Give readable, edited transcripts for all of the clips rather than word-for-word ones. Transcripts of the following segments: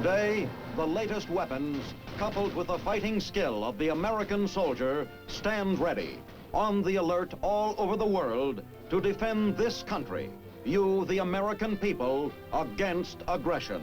Today, the latest weapons, coupled with the fighting skill of the American soldier, stand ready, on the alert all over the world to defend this country, you, the American people, against aggression.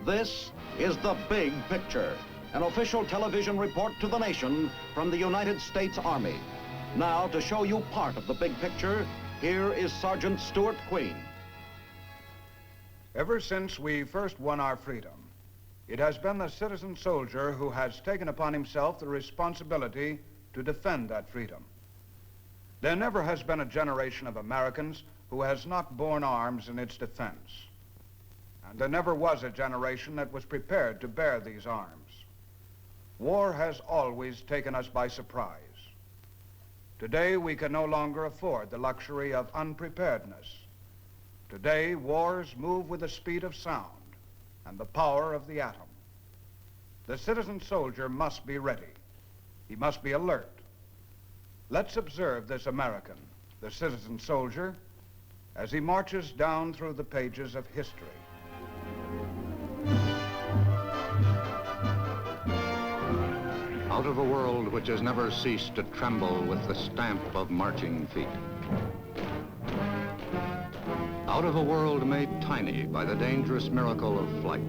This is The Big Picture, an official television report to the nation from the United States Army. Now, to show you part of the big picture, here is Sergeant Stuart Queen. Ever since we first won our freedom, it has been the citizen soldier who has taken upon himself the responsibility to defend that freedom. There never has been a generation of Americans who has not borne arms in its defense. And there never was a generation that was prepared to bear these arms. War has always taken us by surprise. Today, we can no longer afford the luxury of unpreparedness. Today, wars move with the speed of sound and the power of the atom. The citizen soldier must be ready. He must be alert. Let's observe this American, the citizen soldier, as he marches down through the pages of history. Out of a world which has never ceased to tremble with the stamp of marching feet. Out of a world made tiny by the dangerous miracle of flight.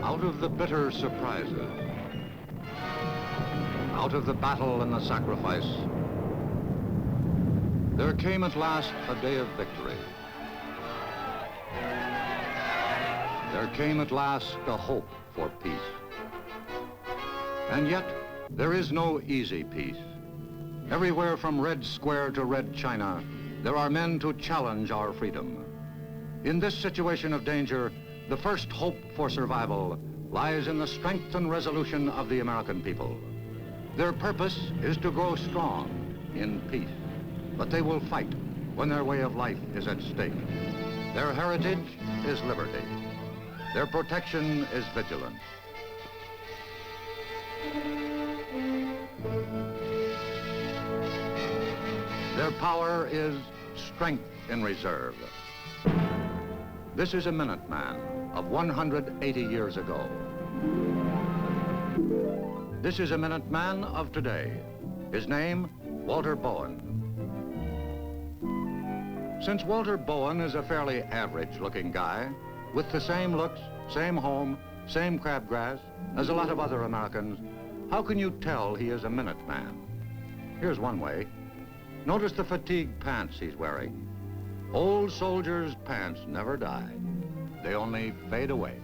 Out of the bitter surprises. Out of the battle and the sacrifice. There came at last a day of victory. There came at last a hope for peace. And yet, there is no easy peace. Everywhere from Red Square to Red China, there are men to challenge our freedom. In this situation of danger, the first hope for survival lies in the strength and resolution of the American people. Their purpose is to grow strong in peace, but they will fight when their way of life is at stake. Their heritage is liberty. Their protection is vigilance. Their power is strength in reserve. This is a Minuteman of 180 years ago. This is a Minuteman of today. His name, Walter Bowen. Since Walter Bowen is a fairly average-looking guy, with the same looks, same home, same crabgrass as a lot of other Americans, how can you tell he is a Minuteman? Here's one way. Notice the fatigue pants he's wearing. Old soldiers' pants never die. They only fade away.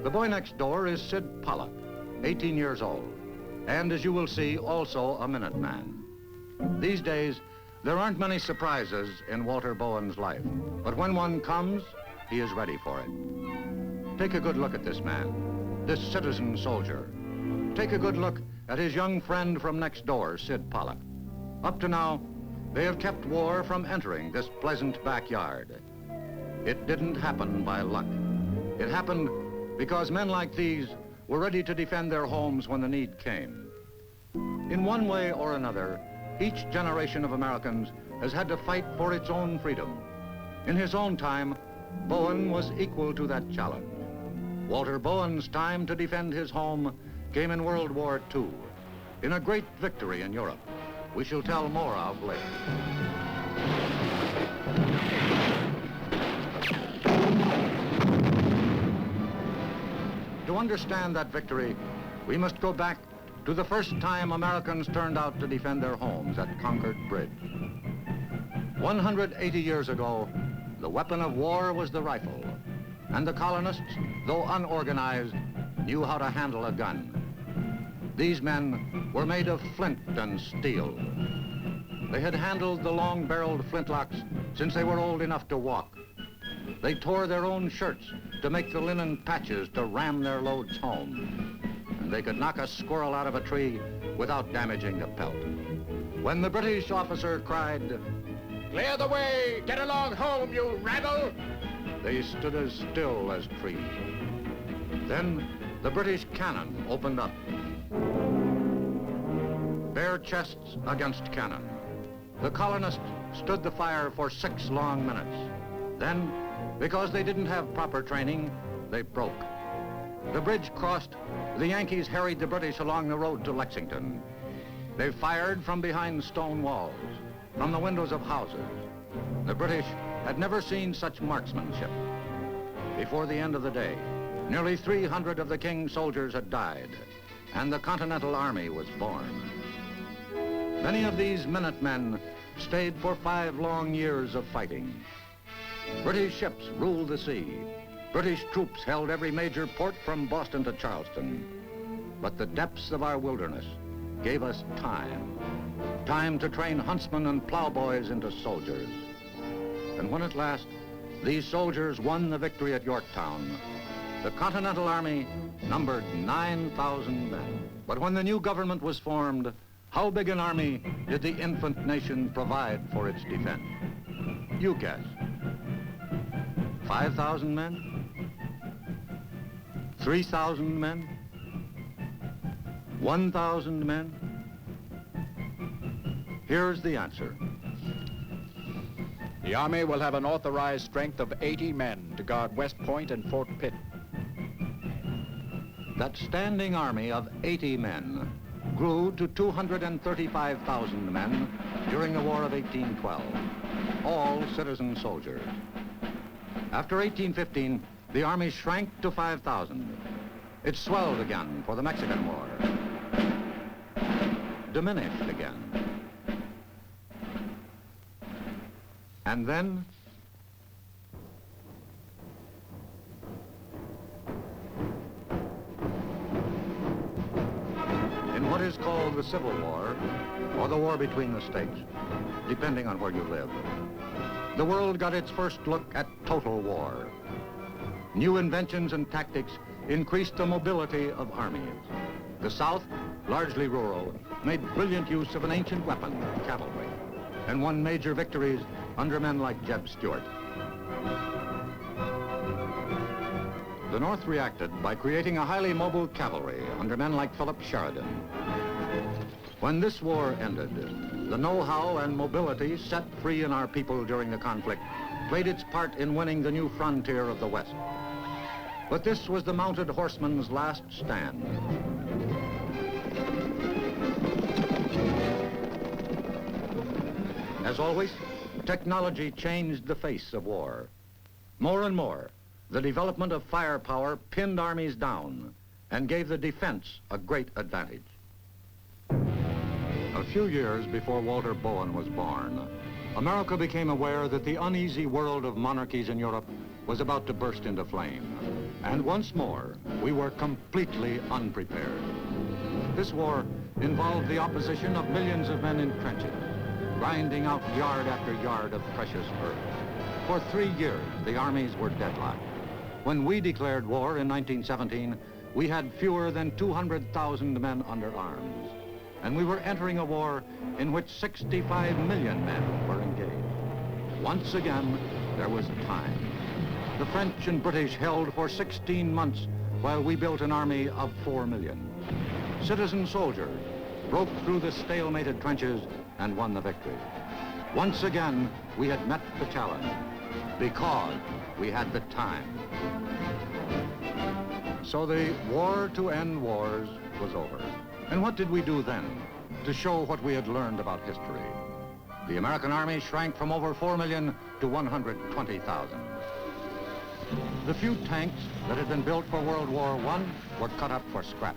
The boy next door is Sid Pollock, 18 years old, and as you will see, also a Minuteman. These days, there aren't many surprises in Walter Bowen's life, but when one comes, he is ready for it. Take a good look at this man, this citizen soldier. Take a good look at his young friend from next door, Sid Pollock. Up to now, they have kept war from entering this pleasant backyard. It didn't happen by luck. It happened because men like these were ready to defend their homes when the need came. In one way or another, each generation of Americans has had to fight for its own freedom. In his own time, Bowen was equal to that challenge. Walter Bowen's time to defend his home came in World War II, in a great victory in Europe. We shall tell more of later. To understand that victory, we must go back to the first time Americans turned out to defend their homes at Concord Bridge. 180 years ago, the weapon of war was the rifle, and the colonists, though unorganized, knew how to handle a gun. These men were made of flint and steel. They had handled the long-barreled flintlocks since they were old enough to walk. They tore their own shirts to make the linen patches to ram their loads home. And they could knock a squirrel out of a tree without damaging the pelt. When the British officer cried, "Clear the way! Get along home, you rabble!" they stood as still as trees. Then the British cannon opened up. Bare chests against cannon. The colonists stood the fire for 6 long minutes. Then Because they didn't have proper training, they broke. The bridge crossed, the Yankees harried the British along the road to Lexington. They fired from behind stone walls, from the windows of houses. The British had never seen such marksmanship. Before the end of the day, nearly 300 of the King's soldiers had died, and the Continental Army was born. Many of these Minutemen stayed for 5 long years of fighting. British ships ruled the sea. British troops held every major port from Boston to Charleston. But the depths of our wilderness gave us time. Time to train huntsmen and plowboys into soldiers. And when at last these soldiers won the victory at Yorktown, the Continental Army numbered 9,000 men. But when the new government was formed, how big an army did the infant nation provide for its defense? You guess. 5,000 men? 3,000 men? 1,000 men? Here's the answer. The Army will have an authorized strength of 80 men to guard West Point and Fort Pitt. That standing army of 80 men grew to 235,000 men during the War of 1812, all citizen soldiers. After 1815, the army shrank to 5,000. It swelled again for the Mexican War, diminished again. And then, in what is called the Civil War, or the war between the states, depending on where you live, the world got its first look at total war. New inventions and tactics increased the mobility of armies. The South, largely rural, made brilliant use of an ancient weapon, cavalry, and won major victories under men like Jeb Stuart. The North reacted by creating a highly mobile cavalry under men like Philip Sheridan. When this war ended, the know-how and mobility set free in our people during the conflict played its part in winning the new frontier of the West. But this was the mounted horseman's last stand. As always, technology changed the face of war. More and more, the development of firepower pinned armies down and gave the defense a great advantage. A few years before Walter Bowen was born, America became aware that the uneasy world of monarchies in Europe was about to burst into flame. And once more, we were completely unprepared. This war involved the opposition of millions of men in trenches, grinding out yard after yard of precious earth. For 3 years, the armies were deadlocked. When we declared war in 1917, we had fewer than 200,000 men under arms. And we were entering a war in which 65 million men were engaged. Once again, there was time. The French and British held for 16 months while we built an army of 4 million. Citizen soldiers broke through the stalemated trenches and won the victory. Once again, we had met the challenge because we had the time. So the war to end wars was over. And what did we do then to show what we had learned about history? The American army shrank from over 4 million to 120,000. The few tanks that had been built for World War I were cut up for scrap.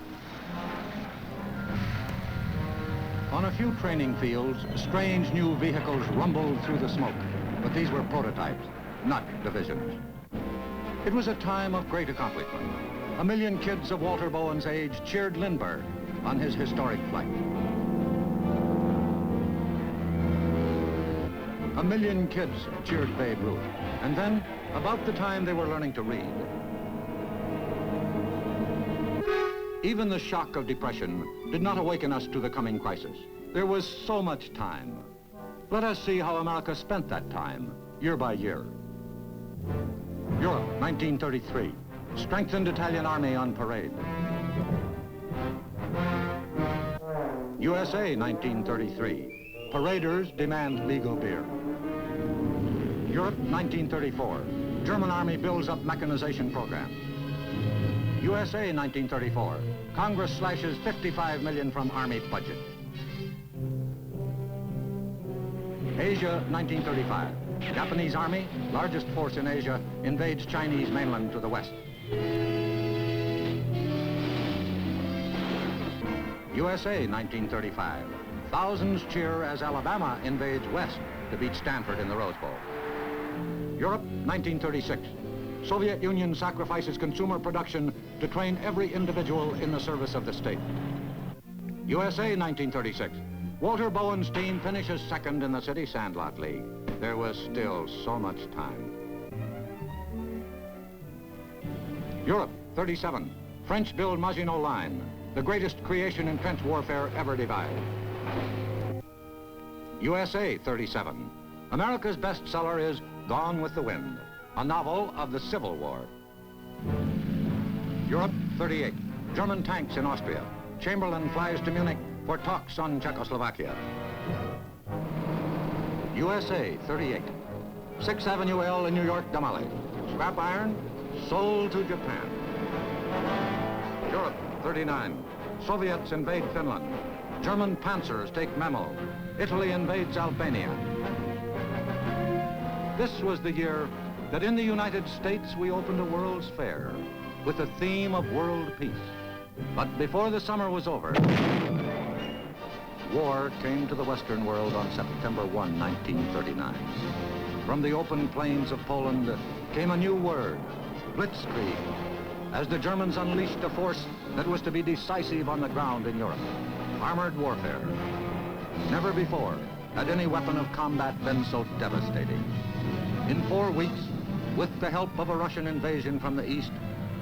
On a few training fields, strange new vehicles rumbled through the smoke, but these were prototypes, not divisions. It was a time of great accomplishment. 1 million kids of Walter Bowen's age cheered Lindbergh on his historic flight. 1 million kids cheered Babe Ruth. And then, about the time they were learning to read, even the shock of depression did not awaken us to the coming crisis. There was so much time. Let us see how America spent that time, year by year. Europe, 1933. Strengthened Italian army on parade. USA, 1933. Paraders demand legal beer. Europe, 1934. German Army builds up mechanization program. USA 1934. Congress slashes $55 million from Army budget. Asia 1935. Japanese Army, largest force in Asia, invades Chinese mainland to the west. USA 1935. Thousands cheer as Alabama invades west to beat Stanford in the Rose Bowl. Europe 1936. Soviet Union sacrifices consumer production to train every individual in the service of the state. USA 1936. Walter Bowen's team finishes second in the City Sandlot League. There was still so much time. Europe 37. French build Maginot Line, the greatest creation in trench warfare ever devised. USA 37. America's bestseller is Gone with the Wind, a novel of the Civil War. Europe 38. German tanks in Austria. Chamberlain flies to Munich for talks on Czechoslovakia. USA 38. 6th Avenue L in New York demolished. Scrap iron sold to Japan. Europe 39. Soviets invade Finland. German panzers take Memel. Italy invades Albania. This was the year that in the United States we opened a World's Fair with the theme of world peace. But before the summer was over, war came to the Western world on September 1, 1939. From the open plains of Poland came a new word, Blitzkrieg, as the Germans unleashed a force that was to be decisive on the ground in Europe. Armored warfare. Never before had any weapon of combat been so devastating. In 4 weeks, with the help of a Russian invasion from the east,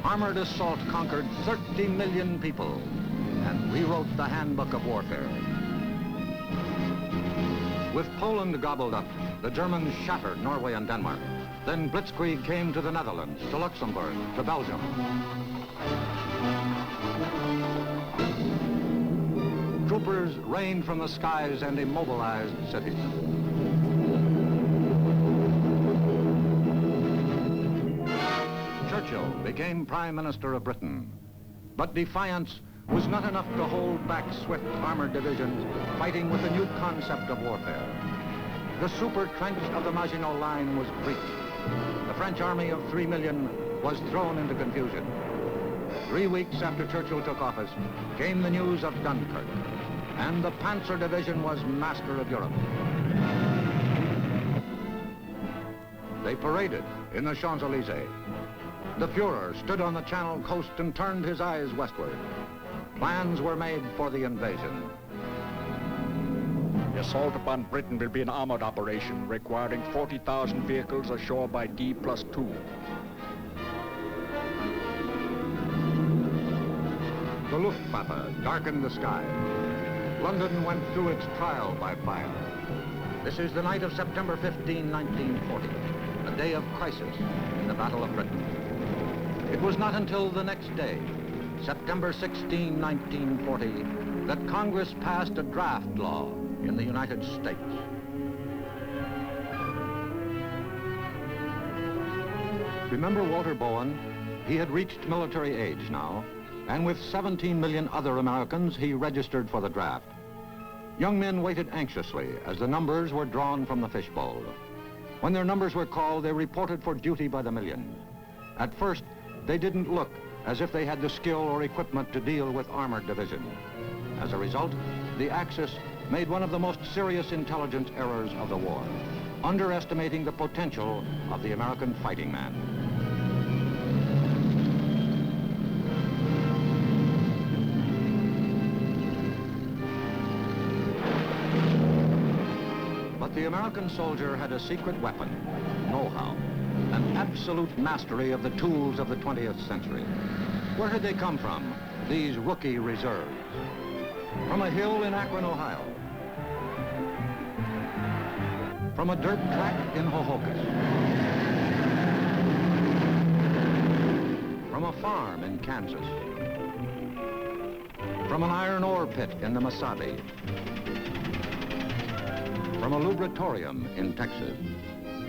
armored assault conquered 30 million people and rewrote the handbook of warfare. With Poland gobbled up, the Germans shattered Norway and Denmark. Then Blitzkrieg came to the Netherlands, to Luxembourg, to Belgium. Troopers rained from the skies and immobilized cities. Churchill became Prime Minister of Britain. But defiance was not enough to hold back swift armored divisions fighting with a new concept of warfare. The super trench of the Maginot Line was breached. The French army of 3 million was thrown into confusion. 3 weeks after Churchill took office came the news of Dunkirk, and the Panzer Division was master of Europe. They paraded in the Champs-Élysées. The Fuhrer stood on the Channel coast and turned his eyes westward. Plans were made for the invasion. The assault upon Britain will be an armored operation requiring 40,000 vehicles ashore by D+2. The Luftwaffe darkened the sky. London went through its trial by fire. This is the night of September 15, 1940, a day of crisis in the Battle of Britain. It was not until the next day, September 16, 1940, that Congress passed a draft law in the United States. Remember Walter Bowen? He had reached military age now, and with 17 million other Americans, he registered for the draft. Young men waited anxiously as the numbers were drawn from the fishbowl. When their numbers were called, they reported for duty by the millions. At first, they didn't look as if they had the skill or equipment to deal with armored division. As a result, the Axis made one of the most serious intelligence errors of the war, underestimating the potential of the American fighting man. But the American soldier had a secret weapon, know-how, an absolute mastery of the tools of the 20th century. Where had they come from, these rookie reserves? From a hill in Akron, Ohio. From a dirt track in Hohokus. From a farm in Kansas. From an iron ore pit in the Mesabi. From a lubritorium in Texas.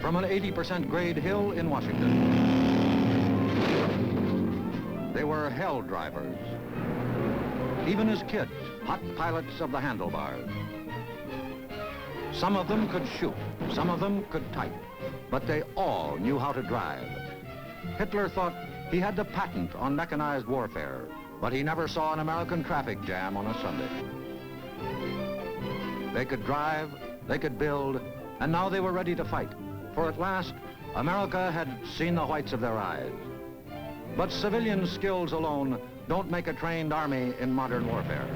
from an 80% grade hill in Washington. They were hell drivers. Even as kids, hot pilots of the handlebars. Some of them could shoot, some of them could type, but they all knew how to drive. Hitler thought he had the patent on mechanized warfare, but he never saw an American traffic jam on a Sunday. They could drive, they could build, and now they were ready to fight. For at last, America had seen the whites of their eyes. But civilian skills alone don't make a trained army in modern warfare.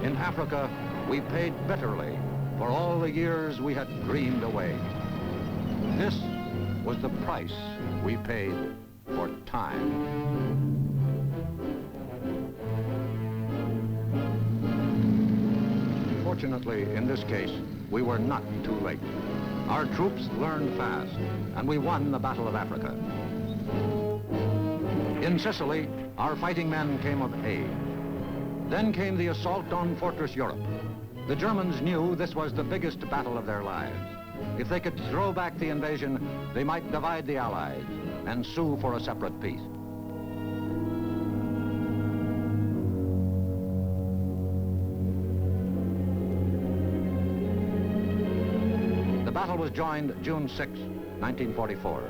In Africa, we paid bitterly for all the years we had dreamed away. This was the price we paid for time. Fortunately, in this case, we were not too late. Our troops learned fast, and we won the Battle of Africa. In Sicily, our fighting men came of age. Then came the assault on Fortress Europe. The Germans knew this was the biggest battle of their lives. If they could throw back the invasion, they might divide the Allies and sue for a separate peace. The battle was joined June 6, 1944.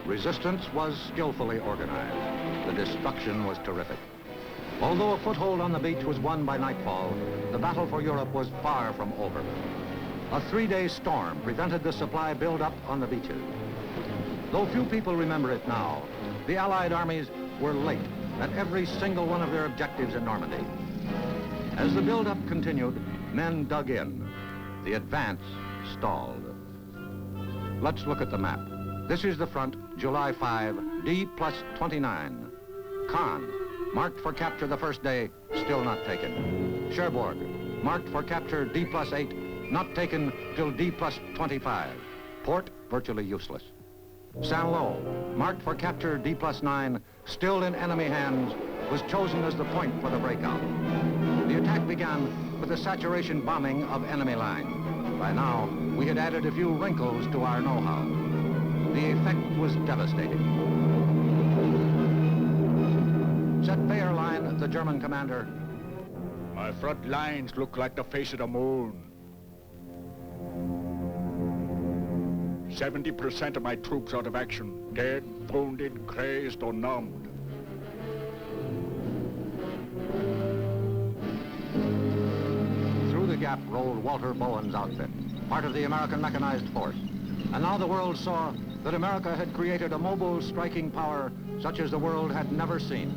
Resistance was skillfully organized. The destruction was terrific. Although a foothold on the beach was won by nightfall, the battle for Europe was far from over. A 3-day storm prevented the supply buildup on the beaches. Though few people remember it now, the Allied armies were late at every single one of their objectives in Normandy. As the buildup continued, men dug in. The advance stalled. Let's look at the map. This is the front, July 5, D+29. Caen, marked for capture the first day, still not taken. Cherbourg, marked for capture D+8, not taken till D+25. Port, virtually useless. Saint-Lô, marked for capture D+9, still in enemy hands, was chosen as the point for the breakout. The attack began with the saturation bombing of enemy lines. By now, we had added a few wrinkles to our know-how. The effect was devastating. Set Bayerlein, the German commander. My front lines look like the face of the moon. 70% of my troops out of action, dead, wounded, crazed, or numbed. Through the gap rolled Walter Bowen's outfit, part of the American mechanized force. And now the world saw that America had created a mobile striking power such as the world had never seen.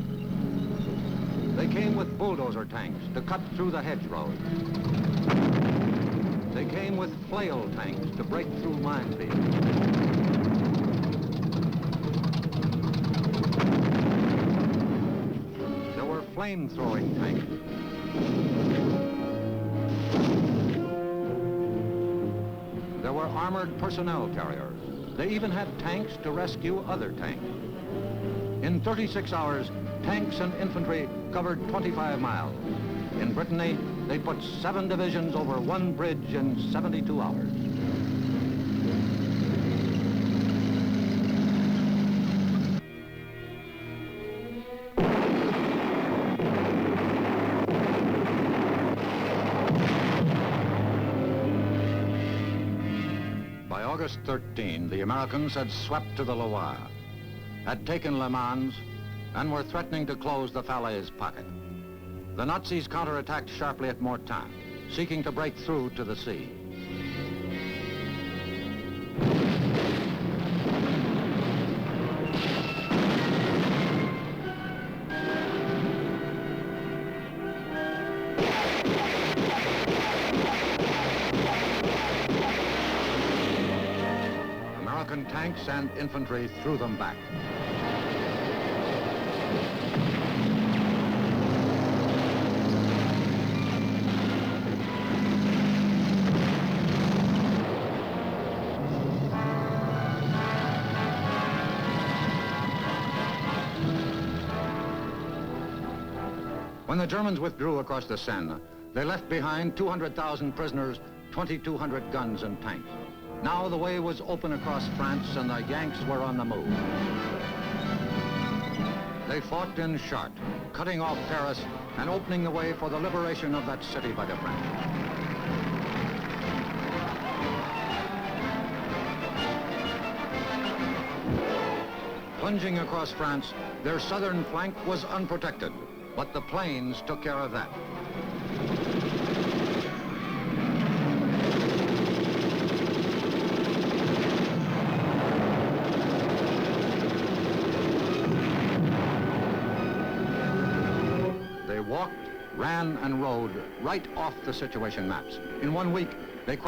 They came with bulldozer tanks to cut through the hedgerows. They came with flail tanks to break through minefields. There were flame-throwing tanks. There were armored personnel carriers. They even had tanks to rescue other tanks. In 36 hours, tanks and infantry covered 25 miles. In Brittany, they put 7 divisions over one bridge in 72 hours. By August 13, the Americans had swept to the Loire, had taken Le Mans, and were threatening to close the Falaise pocket. The Nazis counterattacked sharply at Mortain, seeking to break through to the sea. tanks and infantry threw them back. When the Germans withdrew across the Seine, they left behind 200,000 prisoners, 2,200 guns and tanks. Now the way was open across France and the Yanks were on the move. They fought in Chartres, cutting off Paris and opening the way for the liberation of that city by the French. Plunging across France, their southern flank was unprotected, but the planes took care of that. They walked, ran, and rode right off the situation maps. In 1 week,